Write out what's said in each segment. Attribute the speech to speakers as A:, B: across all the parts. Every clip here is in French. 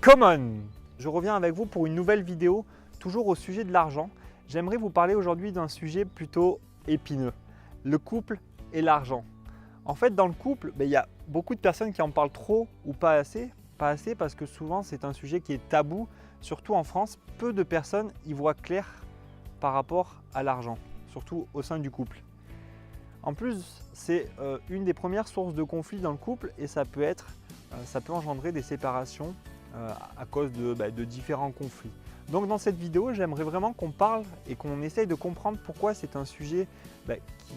A: Come on! Je reviens avec vous pour une nouvelle vidéo, toujours au sujet de l'argent. J'aimerais vous parler aujourd'hui d'un sujet plutôt épineux, le couple et l'argent. En fait, dans le couple, il y a beaucoup de personnes qui en parlent trop ou pas assez. Pas assez parce que souvent c'est un sujet qui est tabou, surtout en France. Peu de personnes y voient clair par rapport à l'argent, surtout au sein du couple. En plus, c'est une des premières sources de conflit dans le couple et ça peut engendrer des séparations à cause de différents conflits. Donc dans cette vidéo, j'aimerais vraiment qu'on parle et qu'on essaye de comprendre pourquoi c'est un sujet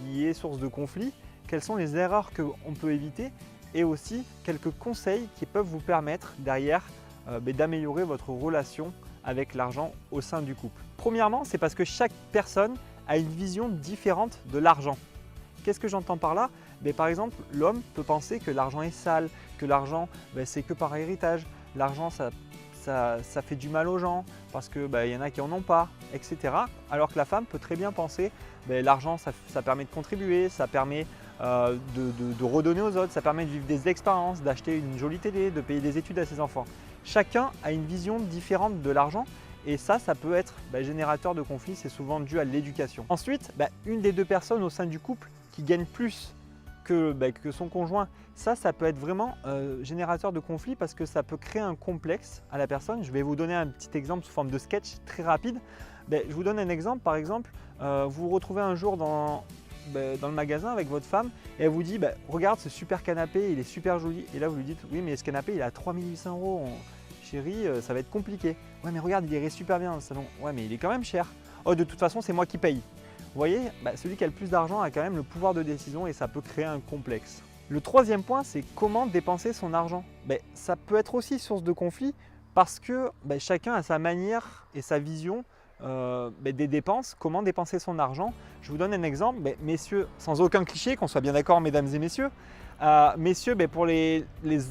A: qui est source de conflit, quelles sont les erreurs qu'on peut éviter et aussi quelques conseils qui peuvent vous permettre derrière d'améliorer votre relation avec l'argent au sein du couple. Premièrement, c'est parce que chaque personne a une vision différente de l'argent. Qu'est-ce que j'entends par là? Par exemple, l'homme peut penser que l'argent est sale, que l'argent c'est que par héritage, l'argent ça fait du mal aux gens parce qu'il y en a qui n'en ont pas, etc. Alors que la femme peut très bien penser l'argent ça permet de contribuer, ça permet de redonner aux autres, ça permet de vivre des expériences, d'acheter une jolie télé, de payer des études à ses enfants. Chacun a une vision différente de l'argent et ça peut être générateur de conflits, c'est souvent dû à l'éducation. Ensuite, une des deux personnes au sein du couple qui gagne plus que son conjoint, ça peut être vraiment générateur de conflit parce que ça peut créer un complexe à la personne. Je vais vous donner un petit exemple sous forme de sketch très rapide. Je vous donne un exemple, par exemple, vous vous retrouvez un jour dans le magasin avec votre femme et elle vous dit regarde ce super canapé, il est super joli. Et là vous lui dites oui mais ce canapé il est à 3800 €, chérie, ça va être compliqué. Ouais mais regarde il irait super bien dans le salon. Ouais mais il est quand même cher. Oh de toute façon c'est moi qui paye. Vous voyez, celui qui a le plus d'argent a quand même le pouvoir de décision et ça peut créer un complexe. Le troisième point, c'est comment dépenser son argent. Ça peut être aussi source de conflit parce que chacun a sa manière et sa vision des dépenses, comment dépenser son argent. Je vous donne un exemple, messieurs, sans aucun cliché, qu'on soit bien d'accord mesdames et messieurs. Messieurs, pour les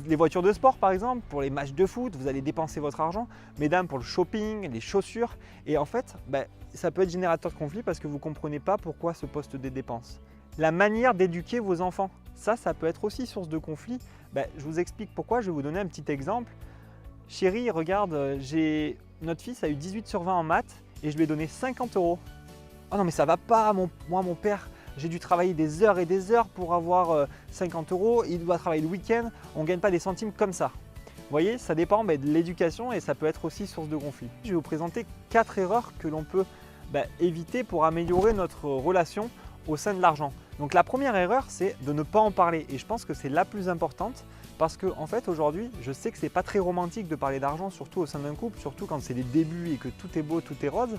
A: voitures de sport par exemple, pour les matchs de foot, vous allez dépenser votre argent. Mesdames, pour le shopping, les chaussures. Et en fait, ça peut être générateur de conflit parce que vous ne comprenez pas pourquoi ce poste des dépenses. La manière d'éduquer vos enfants, ça peut être aussi source de conflit. Je vous explique pourquoi, je vais vous donner un petit exemple. Chérie, regarde, notre fils a eu 18 sur 20 en maths et je lui ai donné 50 €. Oh non mais ça va pas, moi mon père, j'ai dû travailler des heures et des heures pour avoir 50 €, il doit travailler le week-end, on ne gagne pas des centimes comme ça. Vous voyez, ça dépend de l'éducation et ça peut être aussi source de conflit. Je vais vous présenter 4 erreurs que l'on peut éviter pour améliorer notre relation au sein de l'argent. Donc la première erreur, c'est de ne pas en parler et je pense que c'est la plus importante parce que en fait aujourd'hui, je sais que ce n'est pas très romantique de parler d'argent, surtout au sein d'un couple, surtout quand c'est les débuts et que tout est beau, tout est rose,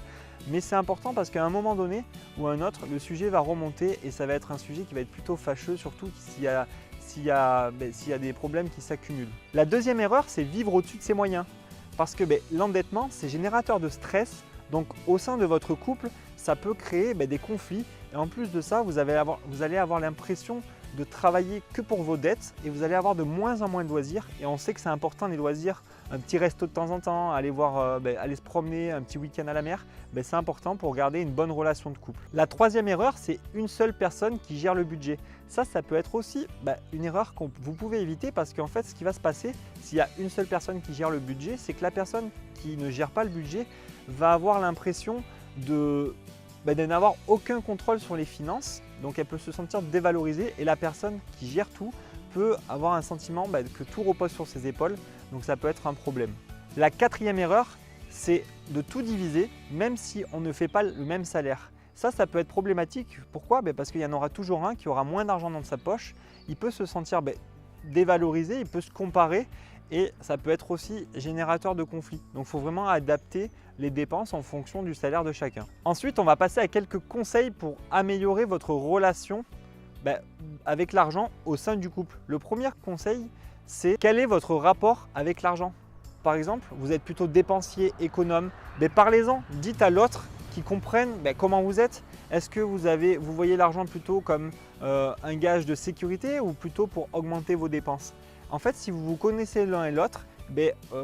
A: mais c'est important parce qu'à un moment donné ou à un autre, le sujet va remonter et ça va être un sujet qui va être plutôt fâcheux, surtout s'il y a des problèmes qui s'accumulent. La deuxième erreur, c'est vivre au-dessus de ses moyens parce que l'endettement, c'est générateur de stress. Donc au sein de votre couple, ça peut créer des conflits et en plus de ça, vous allez avoir l'impression de travailler que pour vos dettes et vous allez avoir de moins en moins de loisirs et on sait que c'est important les loisirs, un petit resto de temps en temps, aller se promener, un petit week-end à la mer, c'est important pour garder une bonne relation de couple. La troisième erreur, c'est une seule personne qui gère le budget. Ça peut être aussi une erreur que vous pouvez éviter parce qu'en fait ce qui va se passer s'il y a une seule personne qui gère le budget, c'est que la personne qui ne gère pas le budget va avoir l'impression de n'avoir aucun contrôle sur les finances, donc elle peut se sentir dévalorisée et la personne qui gère tout peut avoir un sentiment que tout repose sur ses épaules, donc ça peut être un problème. La quatrième erreur, c'est de tout diviser même si on ne fait pas le même salaire. Ça peut être problématique. Pourquoi? Parce qu'il y en aura toujours un qui aura moins d'argent dans sa poche, il peut se sentir dévalorisé, il peut se comparer et ça peut être aussi générateur de conflits. Donc il faut vraiment adapter les dépenses en fonction du salaire de chacun. Ensuite, on va passer à quelques conseils pour améliorer votre relation avec l'argent au sein du couple. Le premier conseil, c'est quel est votre rapport avec l'argent? Par exemple, vous êtes plutôt dépensier, économe, parlez-en, dites à l'autre qui comprenne comment vous êtes. Est-ce que vous voyez l'argent plutôt comme un gage de sécurité ou plutôt pour augmenter vos dépenses? En fait, si vous vous connaissez l'un et l'autre,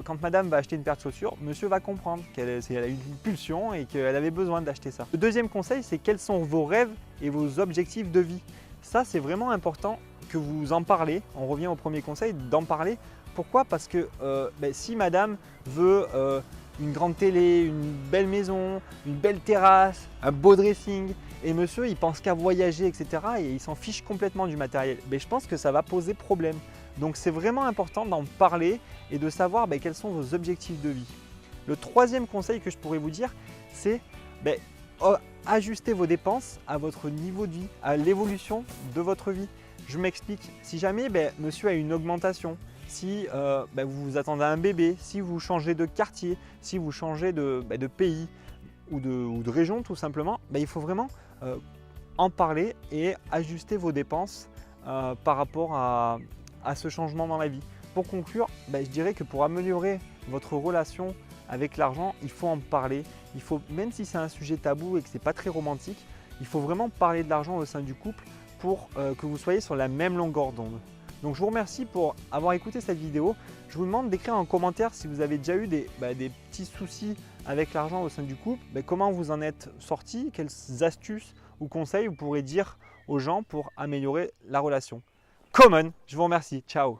A: quand madame va acheter une paire de chaussures, monsieur va comprendre qu'elle a eu une pulsion et qu'elle avait besoin d'acheter ça. Le deuxième conseil, c'est quels sont vos rêves et vos objectifs de vie. Ça, c'est vraiment important que vous en parlez. On revient au premier conseil, d'en parler Pourquoi? Parce que si madame veut une grande télé, une belle maison, une belle terrasse, un beau dressing, et monsieur il pense qu'à voyager, etc. et il s'en fiche complètement du matériel, je pense que ça va poser problème. Donc c'est vraiment important d'en parler et de savoir quels sont vos objectifs de vie. Le troisième conseil que je pourrais vous dire, c'est ajuster vos dépenses à votre niveau de vie, à l'évolution de votre vie. Je m'explique. Si jamais monsieur a une augmentation, si vous vous attendez à un bébé, si vous changez de quartier, si vous changez de pays ou de région tout simplement, il faut vraiment en parler et ajuster vos dépenses par rapport à ce changement dans la vie. Pour conclure, je dirais que pour améliorer votre relation avec l'argent, il faut en parler. Il faut, même si c'est un sujet tabou et que ce n'est pas très romantique, il faut vraiment parler de l'argent au sein du couple pour que vous soyez sur la même longueur d'onde. Donc je vous remercie pour avoir écouté cette vidéo. Je vous demande d'écrire en commentaire si vous avez déjà eu des petits soucis avec l'argent au sein du couple, comment vous en êtes sorti, quelles astuces ou conseils vous pourrez dire aux gens pour améliorer la relation. Common, je vous remercie, ciao.